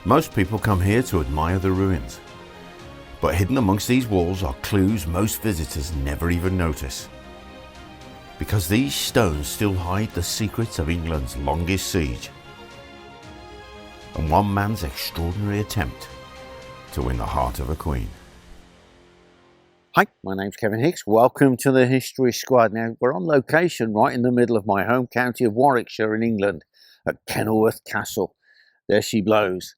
Most people come here to admire the ruins, but hidden amongst these walls are clues most visitors never even notice. Because these stones still hide the secrets of England's longest siege, and one man's extraordinary attempt to win the heart of a queen. Hi, my name's Kevin Hicks. Welcome to the History Squad. Now, we're on location right in the middle of my home county of Warwickshire in England at Kenilworth Castle. There she blows.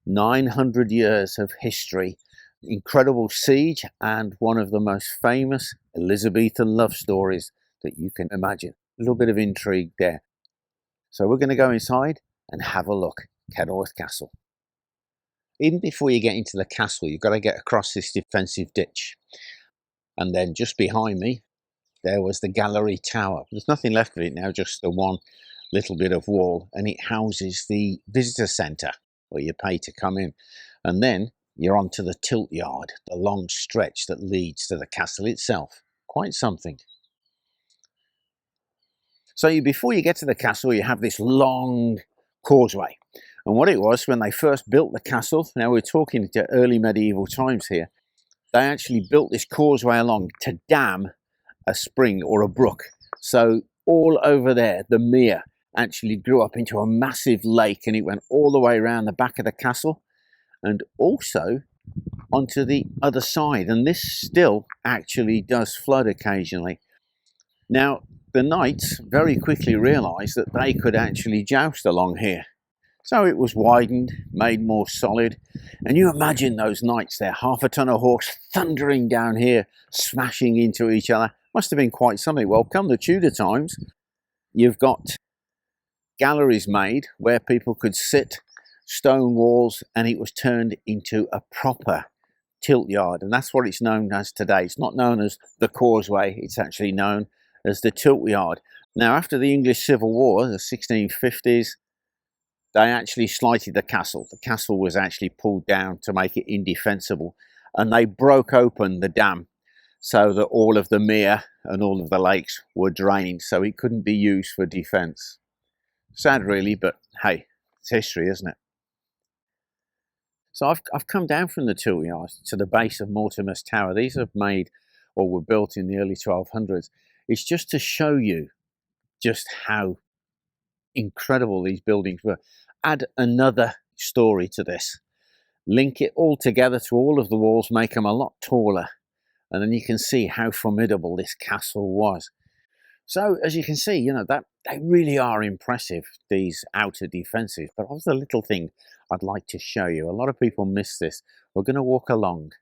900 years of history, incredible siege, and one of the most famous Elizabethan love stories that you can imagine. A little bit of intrigue there. So we're going to go inside and have a look. Kenilworth Castle. Even before you get into the castle, you've got to get across this defensive ditch. And then just behind me, there was the gallery tower. There's nothing left of it now, just the one little bit of wall. And it houses the visitor centre, where you pay to come in. And then you're onto the tilt yard, the long stretch that leads to the castle itself. Quite something. So before you get to the castle, you have this long causeway. And what it was, when they first built the castle, now we're talking to early medieval times here, they actually built this causeway along to dam a spring or a brook. So all over there, the mere actually grew up into a massive lake, and it went all the way around the back of the castle and also onto the other side. And this still actually does flood occasionally. Now, the knights very quickly realised that they could actually joust along here. So it was widened, made more solid. And you imagine those knights there, half a ton of horse thundering down here, smashing into each other. Must have been quite something. Well, come the Tudor times, you've got galleries made where people could sit, stone walls, and it was turned into a proper tilt yard. And that's what it's known as today. It's not known as the causeway, it's actually known as the tilt yard. Now, after the English Civil War, the 1650s, they actually slighted the castle. The castle was actually pulled down to make it indefensible, and they broke open the dam so that all of the mere and all of the lakes were drained, so it couldn't be used for defence. Sad really, but hey, it's history, isn't it? So I've come down from the tilt yard to the base of Mortimer's tower. These are made or were built in the early 1200s. It's just to show you just how incredible these buildings were. Add another story to this. Link it all together to all of the walls, make them a lot taller. And then you can see how formidable this castle was. So, as you can see, you know, that they really are impressive, these outer defences. But there's a little thing I'd like to show you. A lot of people miss this. We're going to walk along.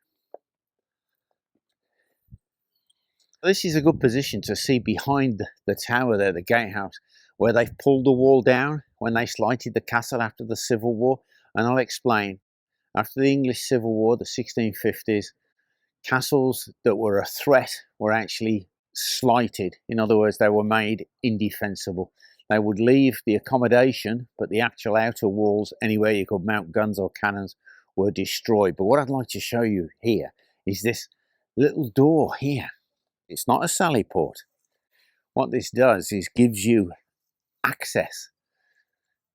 This is a good position to see behind the tower there, the gatehouse, where they've pulled the wall down when they slighted the castle after the Civil War. And I'll explain. After the English Civil War, the 1650s, castles that were a threat were actually slighted. In other words, they were made indefensible. They would leave the accommodation, but the actual outer walls, anywhere you could mount guns or cannons, were destroyed. But what I'd like to show you here is this little door here. It's not a sally port. What this does is gives you access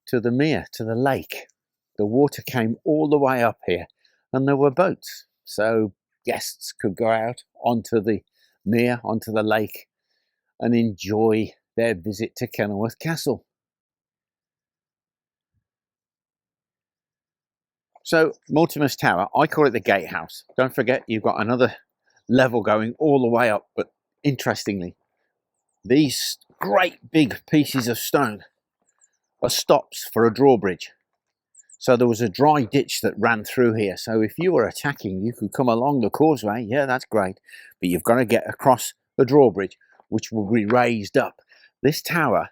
to the mere, to the lake. The water came all the way up here, and there were boats. So guests could go out onto the mere, onto the lake, and enjoy their visit to Kenilworth Castle. So Mortimer's Tower, I call it the gatehouse. Don't forget, you've got another level going all the way up. But interestingly, these great big pieces of stone are stops for a drawbridge. So there was a dry ditch that ran through here. So if you were attacking, you could come along the causeway. Yeah, that's great. But you've got to get across the drawbridge, which will be raised up. This tower,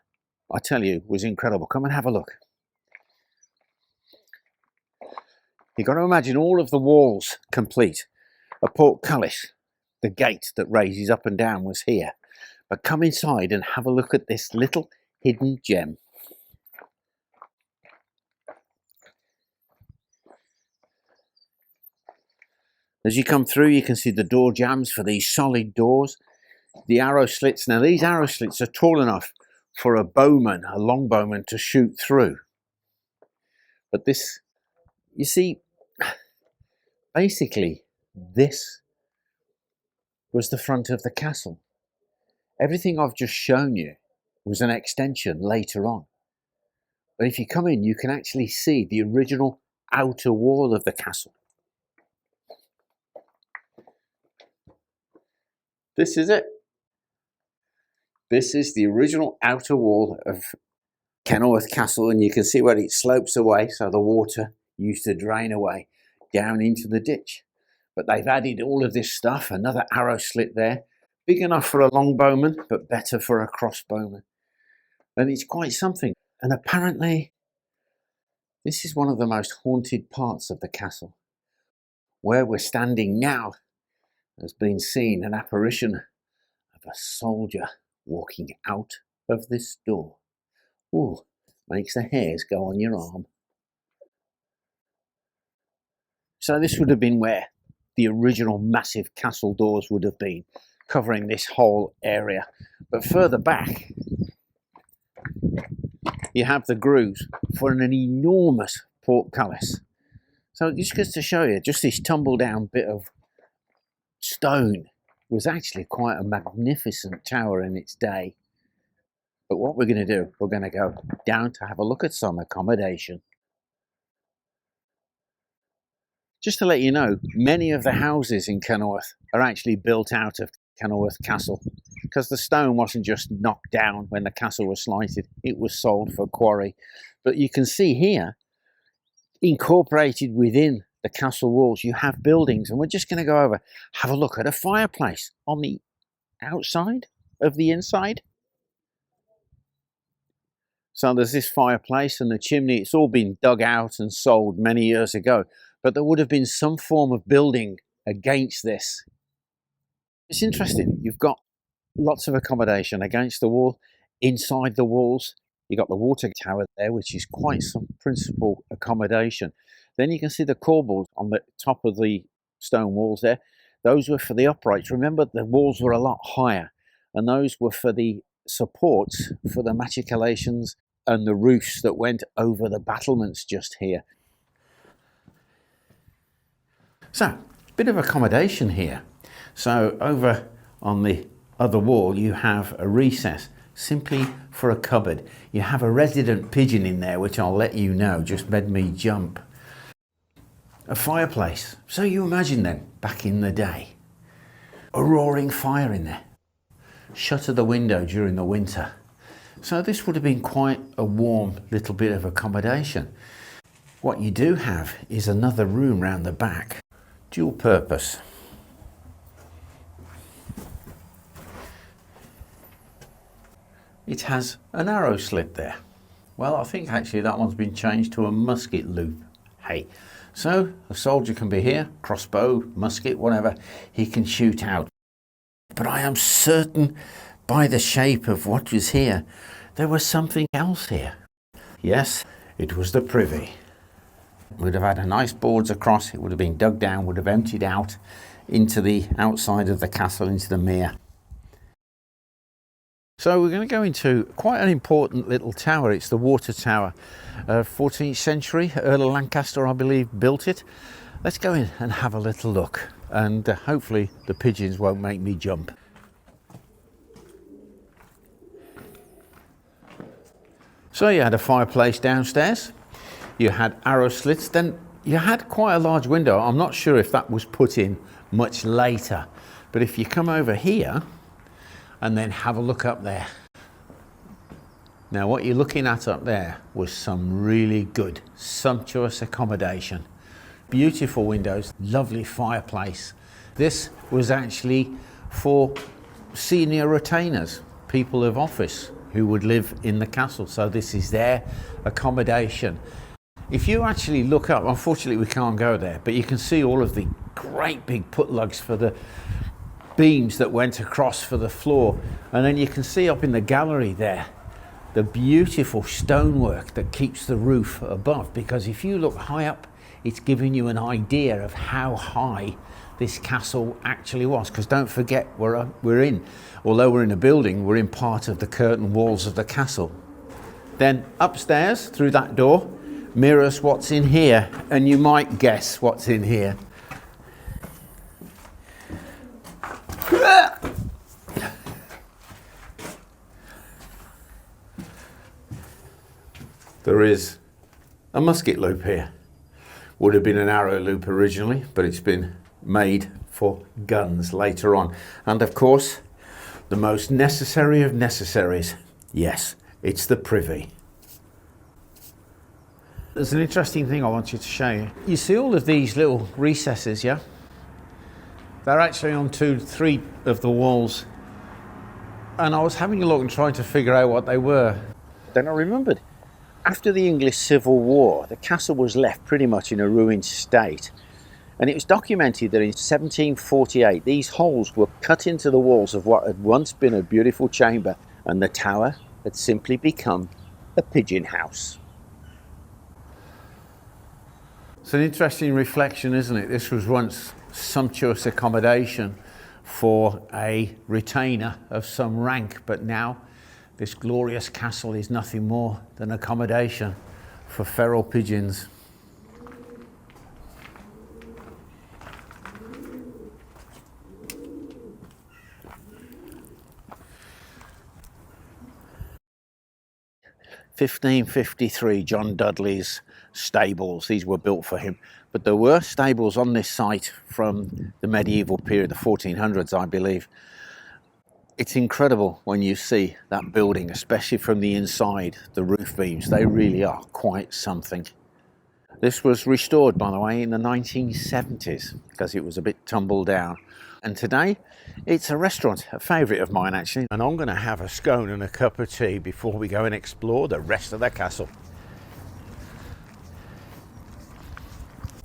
I tell you, was incredible. Come and have a look. You've got to imagine all of the walls complete. A portcullis, the gate that raises up and down, was here. But come inside and have a look at this little hidden gem. As you come through, you can see the door jambs for these solid doors. The arrow slits. Now, these arrow slits are tall enough for a bowman, a longbowman, to shoot through. But this you see, basically, this was the front of the castle. Everything I've just shown you was an extension later on. But if you come in, you can actually see the original outer wall of the castle. This is it. This is the original outer wall of Kenilworth Castle, and you can see where it slopes away, so the water used to drain away down into the ditch. But they've added all of this stuff, another arrow slit there, big enough for a longbowman, but better for a crossbowman. And it's quite something. And apparently, this is one of the most haunted parts of the castle. Where we're standing now has been seen an apparition of a soldier walking out of this door. Ooh, makes the hairs go on your arm. So this would have been where the original massive castle doors would have been, covering this whole area. But further back, you have the grooves for an enormous portcullis. So just goes to show you, just this tumble down bit of stone was actually quite a magnificent tower in its day. But what we're going to do, we're going to go down to have a look at some accommodation. Just to let you know, many of the houses in Kenilworth are actually built out of Kenilworth Castle, because the stone wasn't just knocked down when the castle was slighted, it was sold for quarry. But you can see here, incorporated within the castle walls, you have buildings, and we're just going to go over, have a look at a fireplace on the outside of the inside. So there's this fireplace and the chimney, it's all been dug out and sold many years ago, but there would have been some form of building against this. It's interesting, you've got lots of accommodation against the wall, inside the walls. You've got the water tower there, which is quite some principal accommodation. Then you can see the corbels on the top of the stone walls there. Those were for the uprights. Remember, the walls were a lot higher, and those were for the supports for the machicolations and the roofs that went over the battlements just here. So, bit of accommodation here. So over on the other wall you have a recess, simply for a cupboard. You have a resident pigeon in there, which I'll let you know, just made me jump. A fireplace. So you imagine then, back in the day, a roaring fire in there. Shutter the window during the winter. So this would have been quite a warm little bit of accommodation. What you do have is another room round the back, dual purpose. It has an arrow slit there. Well, I think actually that one's been changed to a musket loop. Hey, so a soldier can be here, crossbow, musket, whatever, he can shoot out. But I am certain by the shape of what was here, there was something else here. Yes, it was the privy. We'd have had a nice boards across, it would have been dug down, would have emptied out into the outside of the castle, into the mere. So we're going to go into quite an important little tower. It's the water tower. 14th century, Earl of Lancaster, I believe, built it. Let's go in and have a little look, and hopefully the pigeons won't make me jump. So you had a fireplace downstairs, you had arrow slits, then you had quite a large window. I'm not sure if that was put in much later, but if you come over here and then have a look up there. Now what you're looking at up there was some really good, sumptuous accommodation. Beautiful windows, lovely fireplace. This was actually for senior retainers, people of office who would live in the castle. So this is their accommodation. If you actually look up, unfortunately we can't go there, but you can see all of the great big put lugs for the beams that went across for the floor, and then you can see up in the gallery there the beautiful stonework that keeps the roof above, because if you look high up it's giving you an idea of how high this castle actually was, because don't forget although we're in a building, we're in part of the curtain walls of the castle. Then upstairs through that door mirrors what's in here, and you might guess what's in here. There is a musket loop here. Would have been an arrow loop originally, but it's been made for guns later on. And of course, the most necessary of necessaries. Yes, it's the privy. There's an interesting thing I want you to show you. You see all of these little recesses, yeah? They're actually on 2-3 of the walls. And I was having a look and trying to figure out what they were. Then I remembered. After the English Civil War, the castle was left pretty much in a ruined state. And it was documented that in 1748, these holes were cut into the walls of what had once been a beautiful chamber, and the tower had simply become a pigeon house. It's an interesting reflection, isn't it? This was once sumptuous accommodation for a retainer of some rank, but now this glorious castle is nothing more than accommodation for feral pigeons. (1553), John Dudley's stables. These were built for him. But there were stables on this site from the medieval period, the 1400s, I believe. It's incredible when you see that building, especially from the inside, the roof beams. They really are quite something. This was restored, by the way, in the 1970s because it was a bit tumbled down. And today, it's a restaurant, a favourite of mine actually. And I'm going to have a scone and a cup of tea before we go and explore the rest of the castle.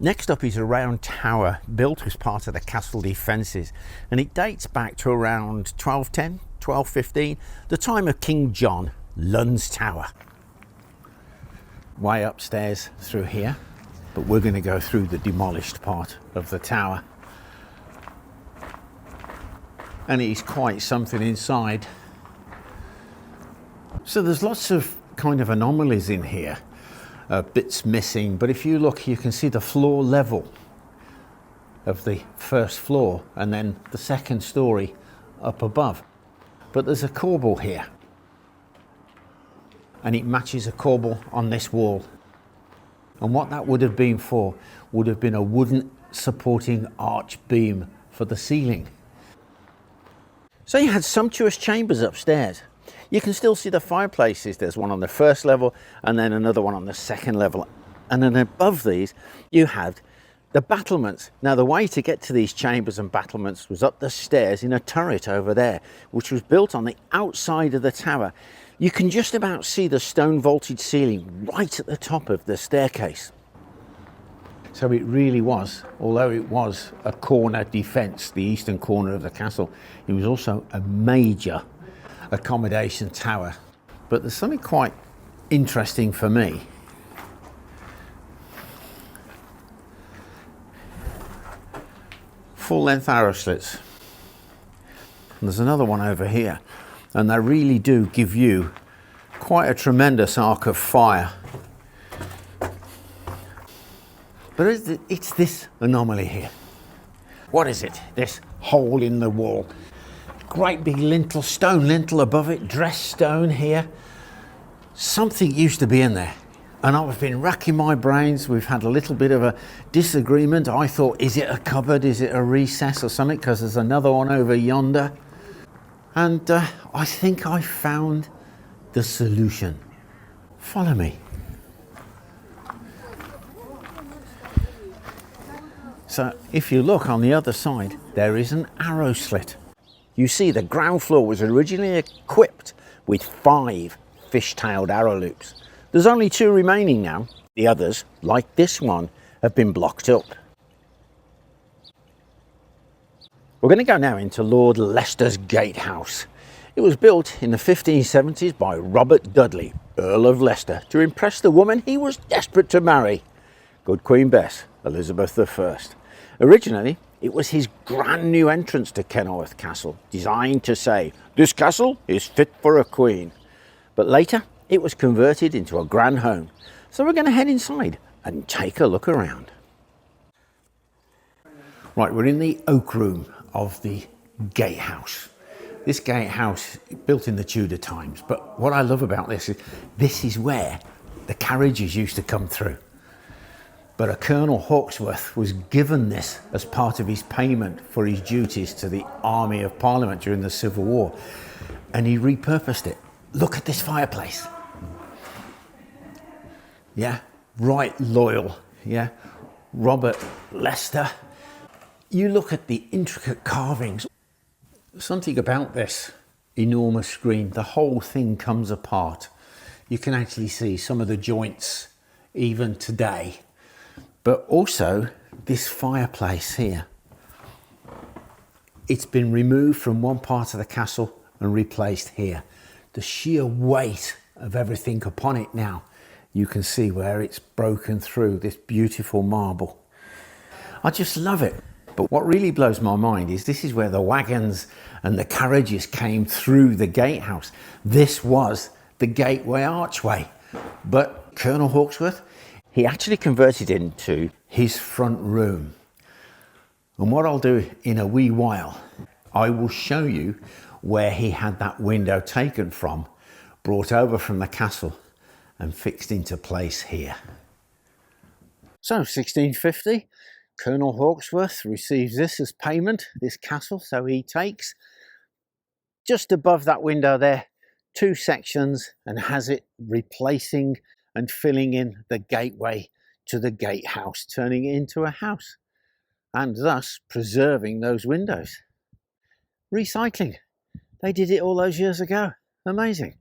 Next up is a round tower built as part of the castle defences, and it dates back to around 1210, 1215, the time of King John, Lund's Tower. Way upstairs through here, but we're going to go through the demolished part of the tower. And it is quite something inside. So there's lots of kind of anomalies in here. Bits missing, but if you look, you can see the floor level of the first floor and then the second story up above. But there's a corbel here, and it matches a corbel on this wall. And what that would have been for would have been a wooden supporting arch beam for the ceiling. So you had sumptuous chambers upstairs. You can still see the fireplaces. There's one on the first level and then another one on the second level. And then above these, you had the battlements. Now, the way to get to these chambers and battlements was up the stairs in a turret over there, which was built on the outside of the tower. You can just about see the stone vaulted ceiling right at the top of the staircase. So it really was, although it was a corner defence, the eastern corner of the castle, it was also a major accommodation tower. But there's something quite interesting for me. Full length arrow slits. And there's another one over here, and they really do give you quite a tremendous arc of fire. But it's this anomaly here. What is it? This hole in the wall. Great big lintel, stone lintel above it, dressed stone here. Something used to be in there. And I've been racking my brains. We've had a little bit of a disagreement. I thought, is it a cupboard? Is it a recess or something? Because there's another one over yonder. And I think I found the solution. Follow me. So if you look on the other side, there is an arrow slit. You see, the ground floor was originally equipped with 5 fish-tailed arrow loops. There's only 2 remaining now. The others, like this one, have been blocked up. We're going to go now into Lord Leicester's gatehouse. It was built in the 1570s by Robert Dudley, Earl of Leicester, to impress the woman he was desperate to marry, good Queen Bess, Elizabeth I. Originally, it was his grand new entrance to Kenilworth Castle, designed to say, "This castle is fit for a queen." But later, it was converted into a grand home, So we're going to head inside and take a look around. Right, we're in the oak room of the gatehouse. This gatehouse, built in the Tudor times, but what I love about this is where the carriages used to come through. But a Colonel Hawkesworth was given this as part of his payment for his duties to the Army of Parliament during the Civil War, and he repurposed it. Look at this fireplace. Yeah, right loyal. Yeah, Robert Leicester. You look at the intricate carvings. Something about this enormous screen, the whole thing comes apart. You can actually see some of the joints even today. But also this fireplace here. It's been removed from one part of the castle and replaced here. The sheer weight of everything upon it now, you can see where it's broken through this beautiful marble. I just love it. But what really blows my mind is this is where the wagons and the carriages came through the gatehouse. This was the gateway archway. But Colonel Hawkesworth, he actually converted it into his front room. And what I'll do in a wee while, I will show you where he had that window taken from, brought over from the castle and fixed into place here. So 1650. Colonel Hawkesworth receives this as payment, this castle, so he takes just above that window there 2 sections and has it replacing and filling in the gateway to the gatehouse, turning it into a house and thus preserving those windows. Recycling. They did it all those years ago. Amazing.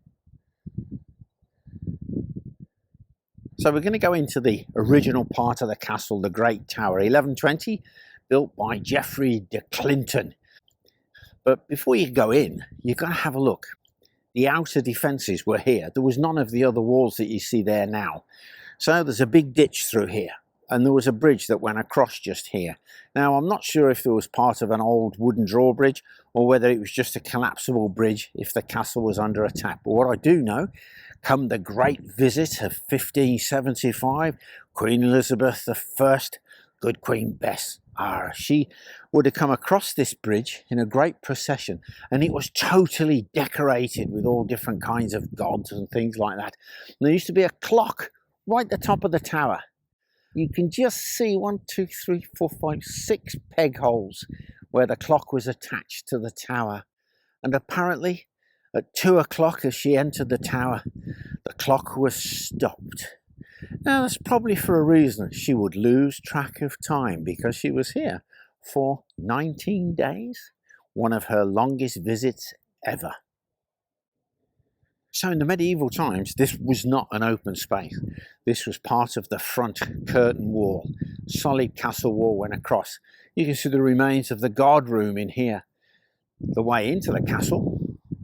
So we're going to go into the original part of the castle, the Great Tower, 1120, built by Geoffrey de Clinton. But before you go in, you've got to have a look. The outer defences were here. There was none of the other walls that you see there now. So there's a big ditch through here, and there was a bridge that went across just here. Now, I'm not sure if it was part of an old wooden drawbridge or whether it was just a collapsible bridge if the castle was under attack. But what I do know, come the great visit of 1575, Queen Elizabeth I, good Queen Bess, she would have come across this bridge in a great procession, and it was totally decorated with all different kinds of gods and things like that. And there used to be a clock right at the top of the tower. You can just see 1, 2, 3, 4, 5, 6 peg holes where the clock was attached to the tower. And apparently at 2 o'clock as she entered the tower, the clock was stopped. Now that's probably for a reason. She would lose track of time because she was here for 19 days, one of her longest visits ever. So in the medieval times, this was not an open space. This was part of the front curtain wall. Solid castle wall went across. You can see the remains of the guard room in here. The way into the castle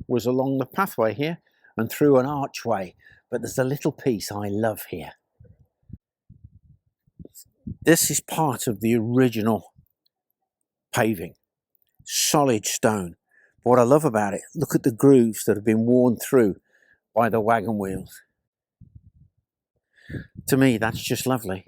was along the pathway here and through an archway. But there's a little piece I love here. This is part of the original paving. Solid stone. But what I love about it, look at the grooves that have been worn through by the wagon wheels. To me, that's just lovely.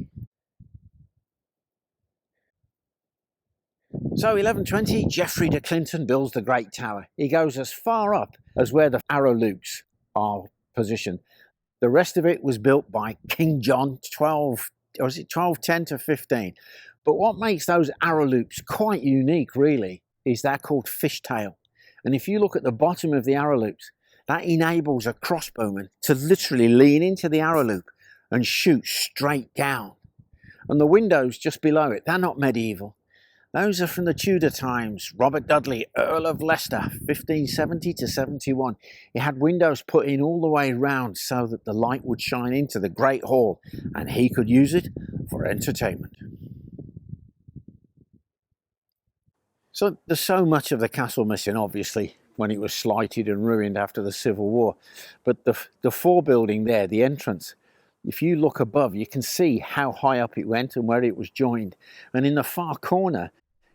So 1120, Geoffrey de Clinton builds the Great Tower. He goes as far up as where the arrow loops are positioned. The rest of it was built by King John, 1210 to 15. But what makes those arrow loops quite unique, really, is they're called fishtail. And if you look at the bottom of the arrow loops, that enables a crossbowman to literally lean into the arrow loop and shoot straight down. And the windows just below it, they're not medieval. Those are from the Tudor times. Robert Dudley, Earl of Leicester, 1570 to 71. He had windows put in all the way round so that the light would shine into the Great Hall and he could use it for entertainment. So there's so much of the castle missing, obviously, when it was slighted and ruined after the Civil War. But the forebuilding there, the entrance, if you look above, you can see how high up it went and where it was joined. And in the far corner,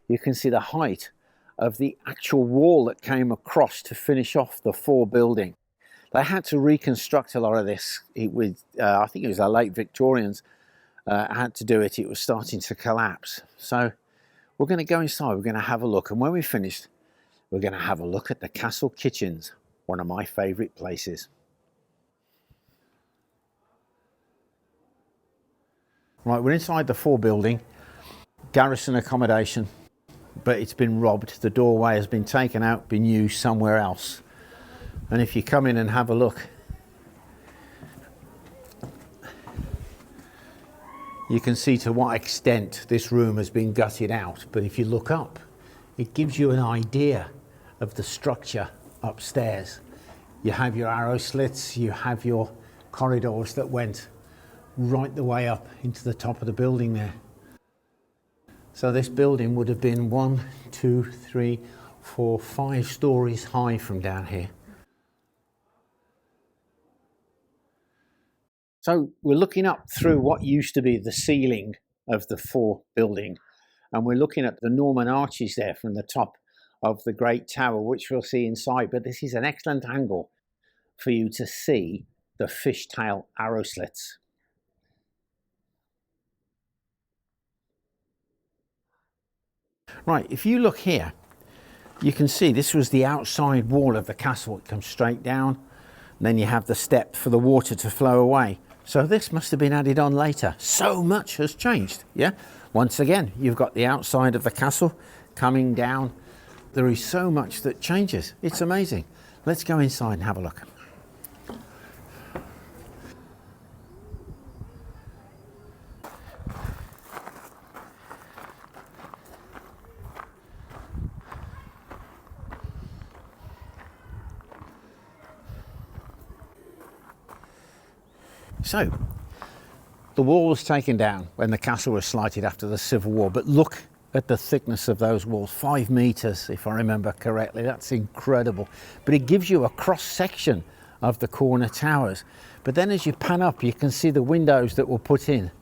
you can see the height of the actual wall that came across to finish off the forebuilding. They had to reconstruct a lot of this. I think it was the late Victorians had to do it. It was starting to collapse. So we're going to go inside, we're going to have a look, and when we're finished, we're going to have a look at the castle kitchens, one of my favourite places. Right, we're inside the fore building, garrison accommodation, but it's been robbed. The doorway has been taken out, been used somewhere else. And if you come in and have a look, you can see to what extent this room has been gutted out. But if you look up, it gives you an idea of the structure upstairs. You have your arrow slits, you have your corridors that went right the way up into the top of the building there. So this building would have been 1, 2, 3, 4, 5 stories high from down here. So we're looking up through what used to be the ceiling of the fore building, and we're looking at the Norman arches there from the top of the great tower, which we'll see inside. But this is an excellent angle for you to see the fishtail arrow slits. Right, if you look here, you can see this was the outside wall of the castle. It comes straight down, and then you have the step for the water to flow away. So this must have been added on later. So much has changed, yeah? Once again, you've got the outside of the castle coming down. There is so much that changes. It's amazing. Let's go inside and have a look. So, the wall was taken down when the castle was slighted after the Civil War, but look at the thickness of those walls, 5 meters if I remember correctly. That's incredible. But it gives you a cross section of the corner towers. But then as you pan up, you can see the windows that were put in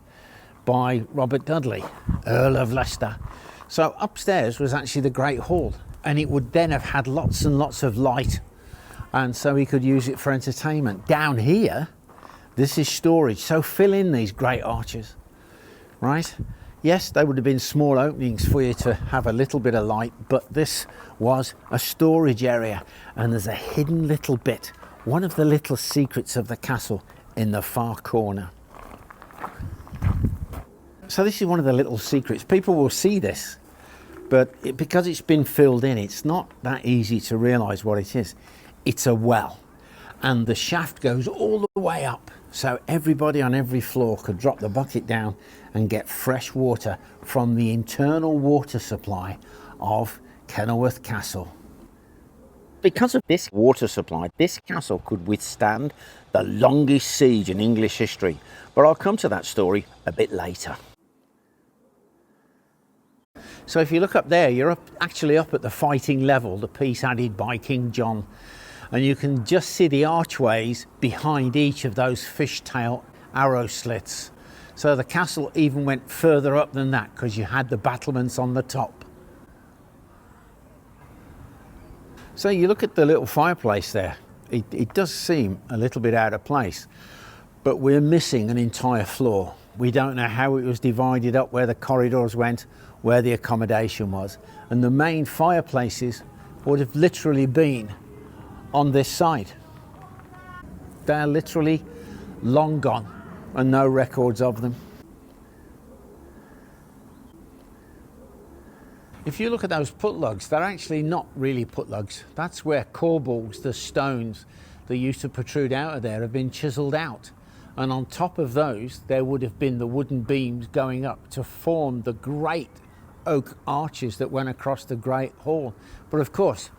by Robert Dudley, Earl of Leicester. So upstairs was actually the Great Hall, and it would then have had lots and lots of light, and so he could use it for entertainment. Down here, this is storage, so fill in these great arches, right? Yes, they would have been small openings for you to have a little bit of light, but this was a storage area, and there's a hidden little bit, one of the little secrets of the castle in the far corner. So this is one of the little secrets. People will see this, but because it's been filled in, it's not that easy to realise what it is. It's a well, and the shaft goes all the way up. So everybody on every floor could drop the bucket down and get fresh water from the internal water supply of Kenilworth Castle. Because of this water supply, this castle could withstand the longest siege in English history. But I'll come to that story a bit later. So if you look up there, you're actually up at the fighting level, the piece added by King John. And you can just see the archways behind each of those fishtail arrow slits. So the castle even went further up than that because you had the battlements on the top. So you look at the little fireplace there. It does seem a little bit out of place, but we're missing an entire floor. We don't know how it was divided up, where the corridors went, where the accommodation was. And the main fireplaces would have literally been on this side. They're literally long gone and no records of them. If you look at those putlugs, they're actually not really putlugs. That's where corbels, the stones that used to protrude out of there, have been chiselled out. And on top of those, there would have been the wooden beams going up to form the great oak arches that went across the Great Hall. But of course,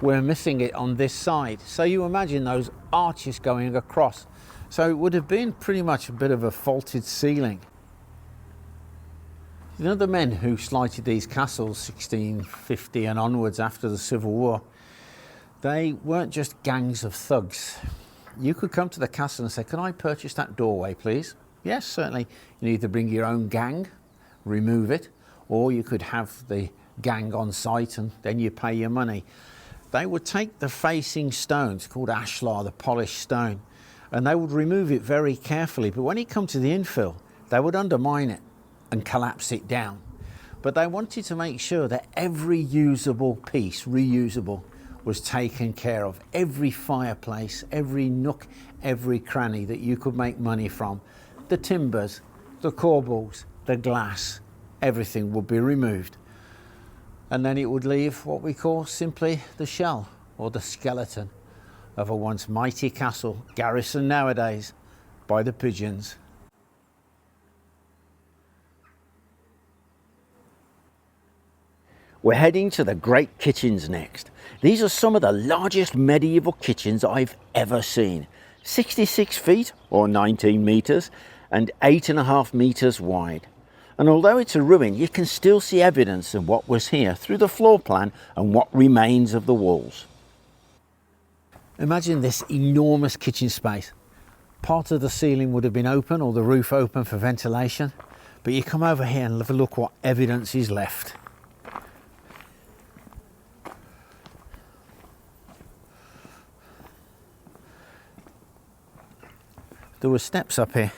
we're missing it on this side. So you imagine those arches going across. So it would have been pretty much a bit of a faulted ceiling. You know, the men who slighted these castles 1650 and onwards after the Civil War, they weren't just gangs of thugs. You could come to the castle and say, "Can I purchase that doorway, please?" Yes, certainly. You either bring your own gang, remove it, or you could have the gang on site and then you pay your money. they would take the facing stones called ashlar, the polished stone, and they would remove it very carefully. But when it come to the infill, they would undermine it and collapse it down. But they wanted to make sure that every usable piece, reusable, was taken care of. Every fireplace, every nook, every cranny that you could make money from, the timbers, the corbels, the glass, everything would be removed. And then it would leave what we call simply the shell or the skeleton of a once mighty castle, garrisoned nowadays by the pigeons. We're heading to the great kitchens next. These are some of the largest medieval kitchens I've ever seen. 66 feet or 19 metres and 8.5 metres wide. And although it's a ruin, you can still see evidence of what was here through the floor plan and what remains of the walls. Imagine this enormous kitchen space. Part of the ceiling would have been open or the roof open for ventilation. But you come over here and have a look what evidence is left. There were steps up here.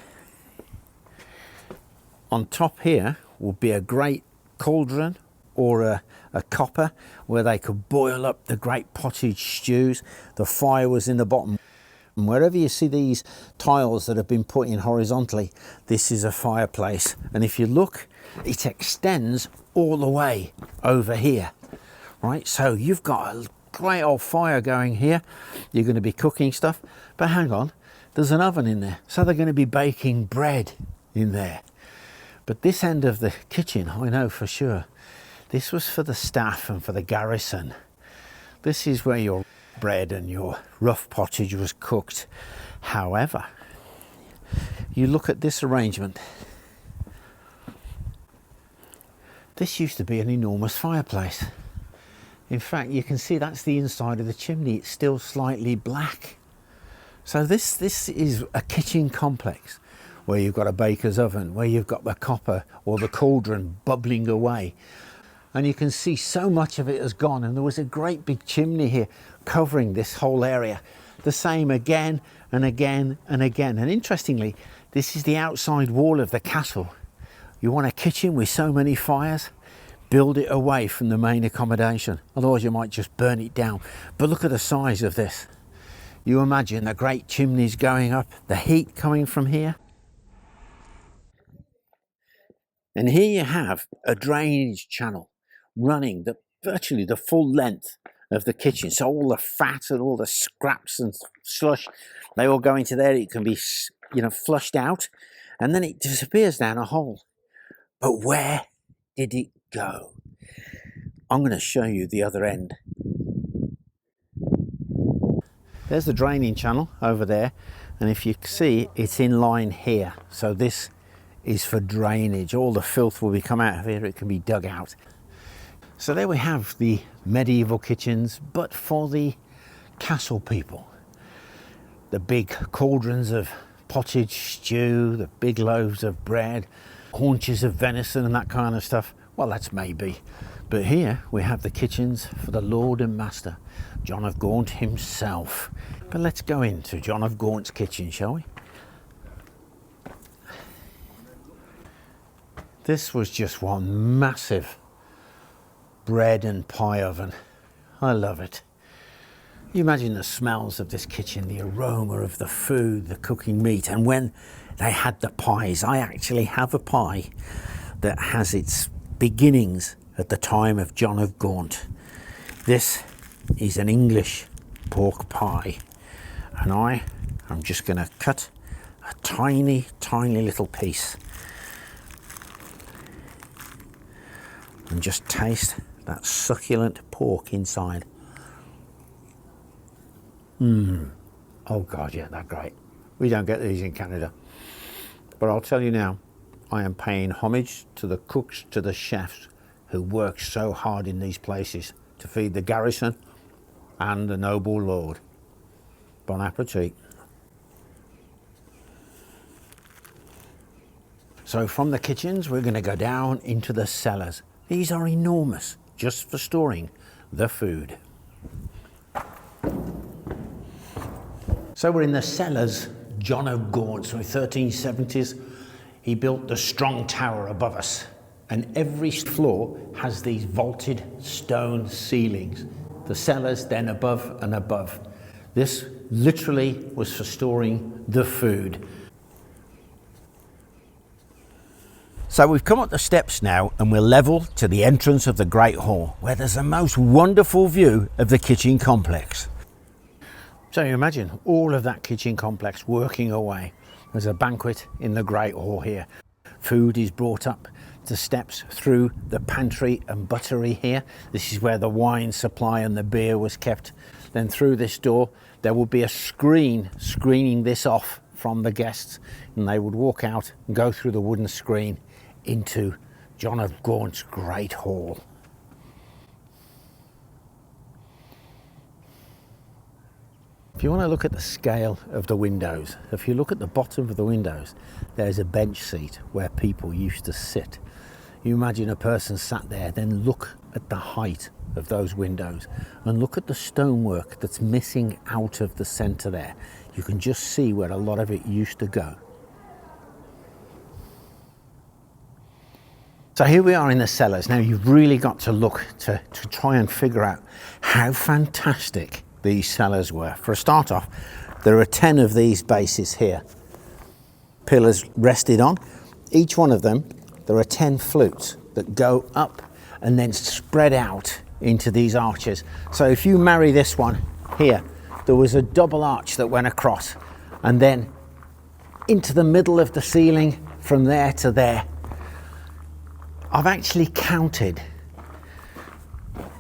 On top here would be a great cauldron or a copper where they could boil up the great pottage stews. The fire was in the bottom. And wherever you see these tiles that have been put in horizontally, this is a fireplace. And if you look, it extends all the way over here, right? So you've got a great old fire going here. You're going to be cooking stuff, but hang on. There's an oven in there, so they're going to be baking bread in there. But this end of the kitchen, I know for sure, this was for the staff and for the garrison. This is where your bread and your rough pottage was cooked. However, you look at this arrangement. This used to be an enormous fireplace. In fact, you can see that's the inside of the chimney. It's still slightly black. So this is a kitchen complex where you've got a baker's oven, where you've got the copper or the cauldron bubbling away. And you can see so much of it has gone, and there was a great big chimney here covering this whole area. The same again and again and again. And interestingly, this is the outside wall of the castle. You want a kitchen with so many fires? Build it away from the main accommodation. Otherwise you might just burn it down. But look at the size of this. You imagine the great chimneys going up, the heat coming from here. And here you have a drainage channel running virtually the full length of the kitchen. So all the fat and all the scraps and slush, they all go into there. It can be, flushed out, and then it disappears down a hole. But where did it go? I'm going to show you the other end. There's the draining channel over there, and if you see, it's in line here. So this is for drainage. All the filth will be come out of here. It can be dug out. So there we have the medieval kitchens, but for the castle people. The big cauldrons of pottage stew, the big loaves of bread, haunches of venison and that kind of stuff. Well, that's maybe. But here we have the kitchens for the Lord and Master, John of Gaunt himself. But let's go into John of Gaunt's kitchen, shall we? This was just one massive bread and pie oven. I love it. You imagine the smells of this kitchen, the aroma of the food, the cooking meat, and when they had the pies. I actually have a pie that has its beginnings at the time of John of Gaunt. This is an English pork pie, and I'm just going to cut a tiny little piece and just taste that succulent pork inside. Oh God, yeah, they're great. We don't get these in Canada. But I'll tell you now, I am paying homage to the cooks, to the chefs who work so hard in these places to feed the garrison and the noble lord. Bon appetit. So from the kitchens, we're going to go down into the cellars. These are enormous, just for storing the food. So we're in the cellars. John of Gaunt, so in the 1370s, he built the strong tower above us. And every floor has these vaulted stone ceilings. The cellars then above and above. This literally was for storing the food. So we've come up the steps now and we're level to the entrance of the Great Hall, where there's a most wonderful view of the kitchen complex. So you imagine all of that kitchen complex working away. There's a banquet in the Great Hall here. Food is brought up the steps through the pantry and buttery here. This is where the wine supply and the beer was kept. Then through this door there would be a screen screening this off from the guests, and they would walk out and go through the wooden screen into John of Gaunt's Great Hall. If you want to look at the scale of the windows, if you look at the bottom of the windows, there's a bench seat where people used to sit. You imagine a person sat there, then look at the height of those windows and look at the stonework that's missing out of the centre there. You can just see where a lot of it used to go. So here we are in the cellars. Now you've really got to look to try and figure out how fantastic these cellars were. For a start off, there are 10 of these bases here. Pillars rested on. Each one of them, there are 10 flutes that go up and then spread out into these arches. So if you marry this one here, there was a double arch that went across and then into the middle of the ceiling from there to there. I've actually counted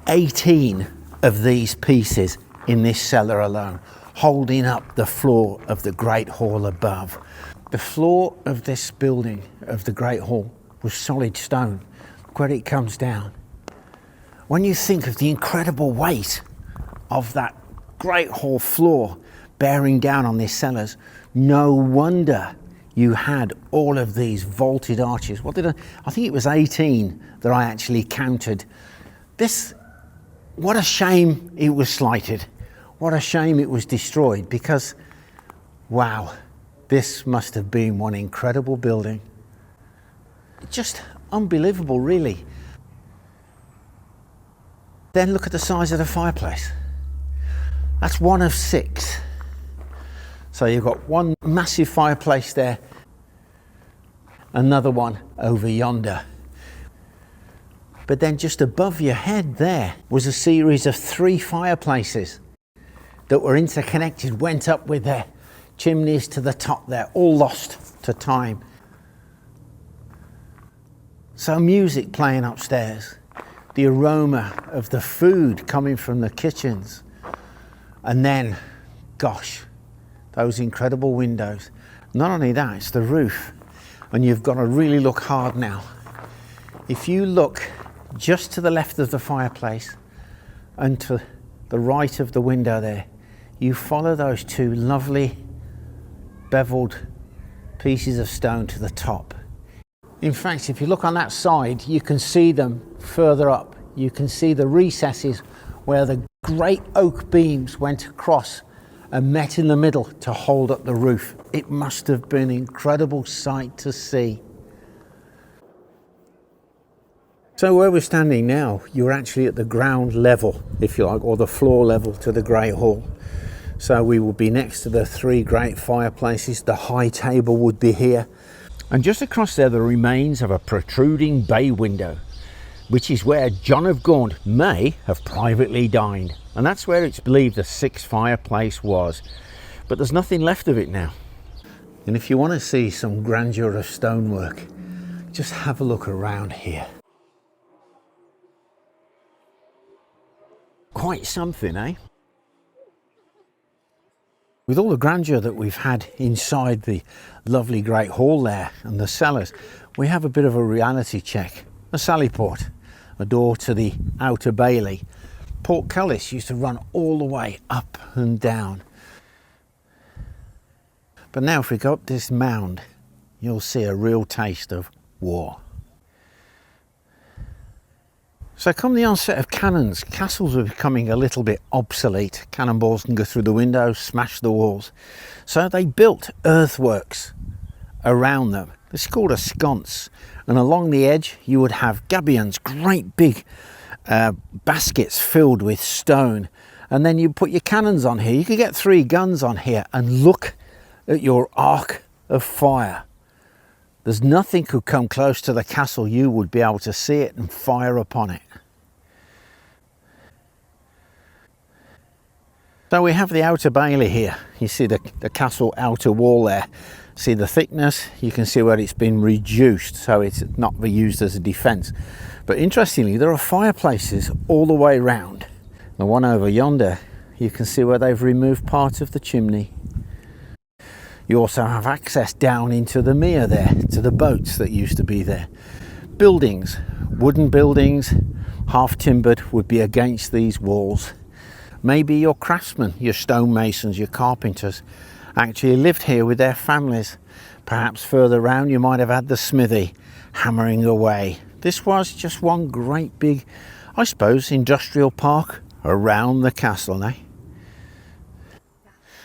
18 of these pieces in this cellar alone, holding up the floor of the Great Hall above. The floor of this building, of the Great Hall, was solid stone. Look where it comes down. When you think of the incredible weight of that Great Hall floor bearing down on these cellars, no wonder you had all of these vaulted arches. I think it was 18 that I actually counted. What a shame it was slighted. What a shame it was destroyed, because, wow, this must have been one incredible building. Just unbelievable, really. Then look at the size of the fireplace. That's 1 of 6. So you've got one massive fireplace there, another one over yonder. But then just above your head there was a series of 3 fireplaces that were interconnected, went up with their chimneys to the top there, all lost to time. So music playing upstairs, the aroma of the food coming from the kitchens, and then, gosh, those incredible windows. Not only that, it's the roof, and you've got to really look hard now. If you look just to the left of the fireplace and to the right of the window there, you follow those 2 lovely beveled pieces of stone to the top. In fact, if you look on that side, you can see them further up. You can see the recesses where the great oak beams went across and met in the middle to hold up the roof. It must have been an incredible sight to see. So where we're standing now, you're actually at the ground level, if you like, or the floor level to the Great Hall. So we will be next to the 3 great fireplaces. The high table would be here. And just across there, the remains of a protruding bay window, which is where John of Gaunt may have privately dined. And that's where it's believed the 6th fireplace was. But there's nothing left of it now. And if you want to see some grandeur of stonework, just have a look around here. Quite something, eh? With all the grandeur that we've had inside the lovely Great Hall there and the cellars, we have a bit of a reality check. A sallyport, a door to the outer bailey. Portcullis used to run all the way up and down. But now if we go up this mound, you'll see a real taste of war. So come the onset of cannons, castles were becoming a little bit obsolete. Cannonballs can go through the windows, smash the walls. So they built earthworks around them. It's called a sconce. And along the edge you would have gabions, great big baskets filled with stone. And then you put your cannons on here. You could get 3 guns on here and look at your arc of fire. There's nothing could come close to the castle. You would be able to see it and fire upon it. So we have the outer bailey here. You see the castle outer wall there. See the thickness, you can see where it's been reduced, so it's not be used as a defence. But interestingly, there are fireplaces all the way round. The one over yonder, you can see where they've removed part of the chimney. You also have access down into the mere there, to the boats that used to be there. Buildings, wooden buildings, half timbered, would be against these walls. Maybe your craftsmen, your stonemasons, your carpenters actually lived here with their families. Perhaps further round you might have had the smithy hammering away. This was just one great big, I suppose, industrial park around the castle, eh?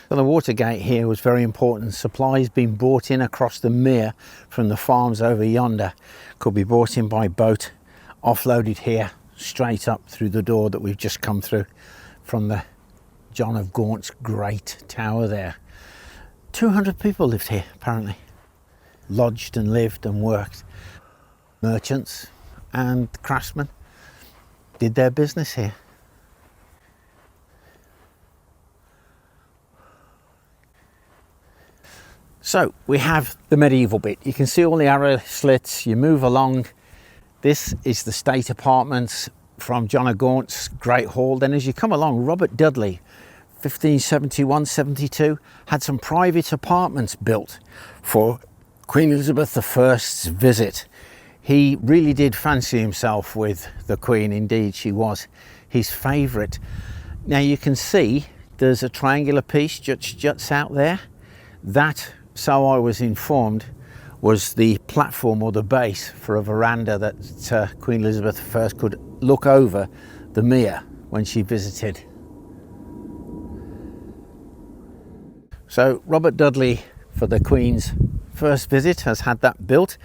So the Watergate here was very important. Supplies being brought in across the mere from the farms over yonder could be brought in by boat, offloaded here, straight up through the door that we've just come through from the John of Gaunt's great tower there. 200 people lived here, apparently. Lodged and lived and worked. Merchants and craftsmen did their business here. So we have the medieval bit. You can see all the arrow slits. You move along. This is the state apartments from John of Gaunt's great hall. Then as you come along, Robert Dudley, 1571-72, had some private apartments built for Queen Elizabeth I's visit. He really did fancy himself with the Queen. Indeed, she was his favourite. Now you can see there's a triangular piece juts out there. That, so I was informed, was the platform or the base for a veranda that Queen Elizabeth I could look over the mere when she visited. So Robert Dudley, for the Queen's first visit, has had that built,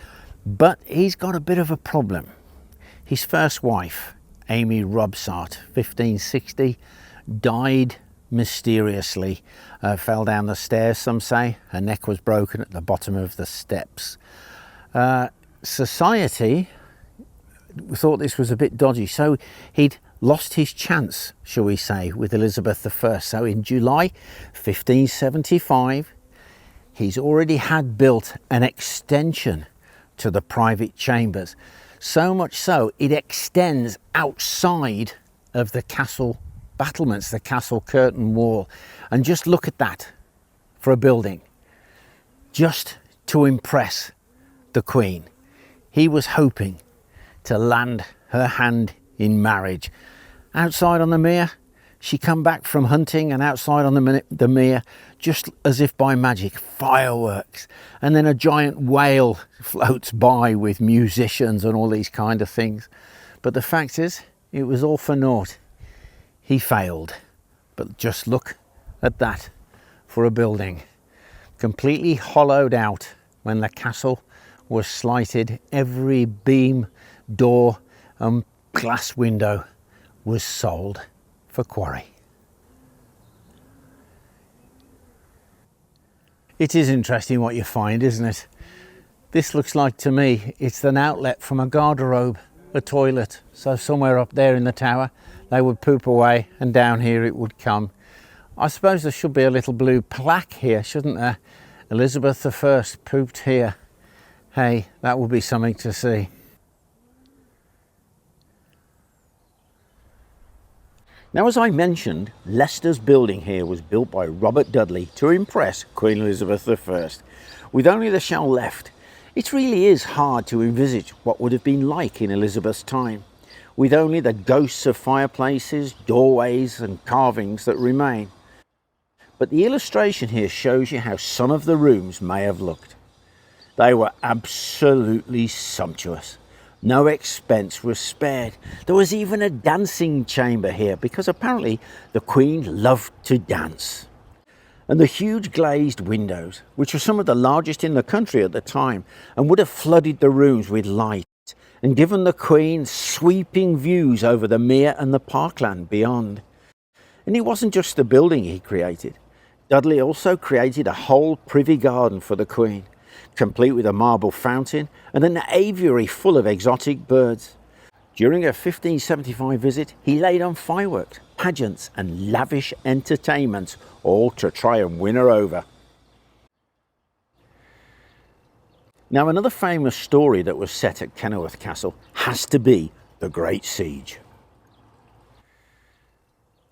but he's got a bit of a problem. His first wife, Amy Robsart, 1560, died mysteriously. Fell down the stairs, some say. Her neck was broken at the bottom of the steps. Society thought this was a bit dodgy, so he'd lost his chance, shall we say, with Elizabeth I. So in July 1575, he's already had built an extension to the private chambers. So much so, it extends outside of the castle battlements, the castle curtain wall. And just look at that for a building, just to impress the Queen. He was hoping to land her hand in marriage. Outside on the mere, she come back from hunting, and outside on the mere, just as if by magic, fireworks. And then a giant whale floats by with musicians and all these kind of things. But the fact is, it was all for naught. He failed. But just look at that for a building. Completely hollowed out when the castle was slighted. Every beam, door and glass window was sold for quarry. It is interesting what you find, isn't it? This looks like, to me, it's an outlet from a garderobe, a toilet. So somewhere up there in the tower, they would poop away and down here it would come. I suppose there should be a little blue plaque here, shouldn't there? Elizabeth I pooped here. Hey, that would be something to see. Now, as I mentioned, Leicester's building here was built by Robert Dudley to impress Queen Elizabeth I. With only the shell left, it really is hard to envisage what would have been like in Elizabeth's time, with only the ghosts of fireplaces, doorways and carvings that remain. But the illustration here shows you how some of the rooms may have looked. They were absolutely sumptuous. No expense was spared. There was even a dancing chamber here because apparently the Queen loved to dance. And the huge glazed windows, which were some of the largest in the country at the time and would have flooded the rooms with light and given the Queen sweeping views over the mere and the parkland beyond. And it wasn't just the building he created. Dudley also created a whole privy garden for the Queen, complete with a marble fountain and an aviary full of exotic birds. During her 1575 visit, he laid on fireworks, pageants and lavish entertainments, all to try and win her over. Now, another famous story that was set at Kenilworth Castle has to be the Great Siege.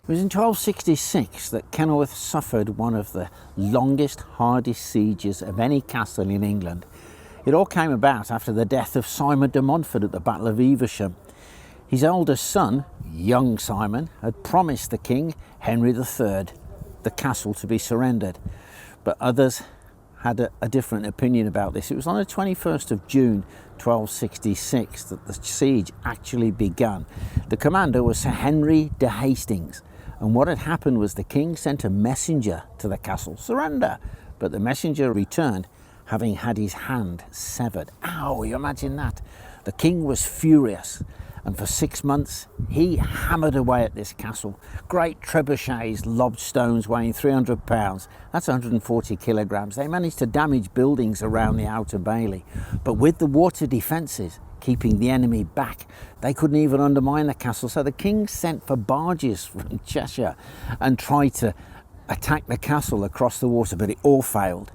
It was in 1266 that Kenilworth suffered one of the longest, hardest sieges of any castle in England. It all came about after the death of Simon de Montfort at the Battle of Evesham. His eldest son, young Simon, had promised the king, Henry III, the castle to be surrendered, but others had a different opinion about this. It was on the 21st of June 1266 that the siege actually began. The commander was Sir Henry de Hastings, and what had happened was the king sent a messenger to the castle, surrender, but the messenger returned having had his hand severed. Ow, you imagine that? The king was furious, and for 6 months he hammered away at this castle. Great trebuchets lobbed stones weighing 300 pounds, that's 140 kilograms. They managed to damage buildings around the outer bailey, but with the water defences keeping the enemy back, they couldn't even undermine the castle. So the king sent for barges from Cheshire and tried to attack the castle across the water, but it all failed.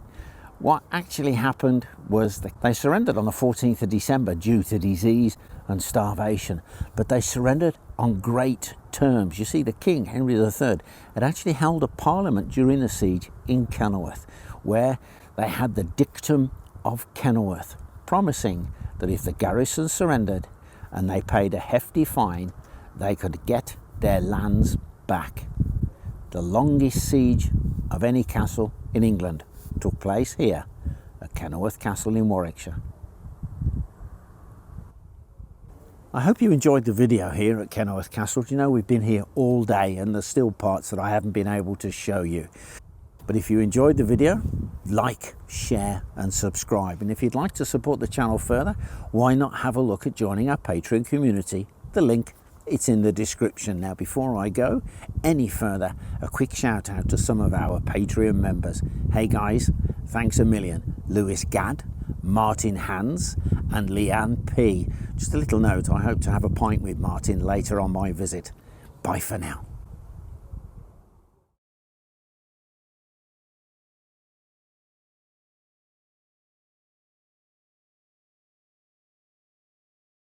What actually happened was that they surrendered on the 14th of December due to disease and starvation, but they surrendered on great terms. You see, the king, Henry III, had actually held a parliament during the siege in Kenilworth, where they had the dictum of Kenilworth, promising that if the garrison surrendered and they paid a hefty fine, they could get their lands back. The longest siege of any castle in England took place here at Kenilworth Castle in Warwickshire. I hope you enjoyed the video here at Kenilworth Castle. You know, we've been here all day and there's still parts that I haven't been able to show you. But if you enjoyed the video, like, share and subscribe. And if you'd like to support the channel further, why not have a look at joining our Patreon community? The link, it's in the description. Now, before I go any further, a quick shout out to some of our Patreon members. Hey guys, thanks a million. Lewis Gadd, Martin Hans and Leanne P. Just a little note, I hope to have a pint with Martin later on my visit. Bye for now.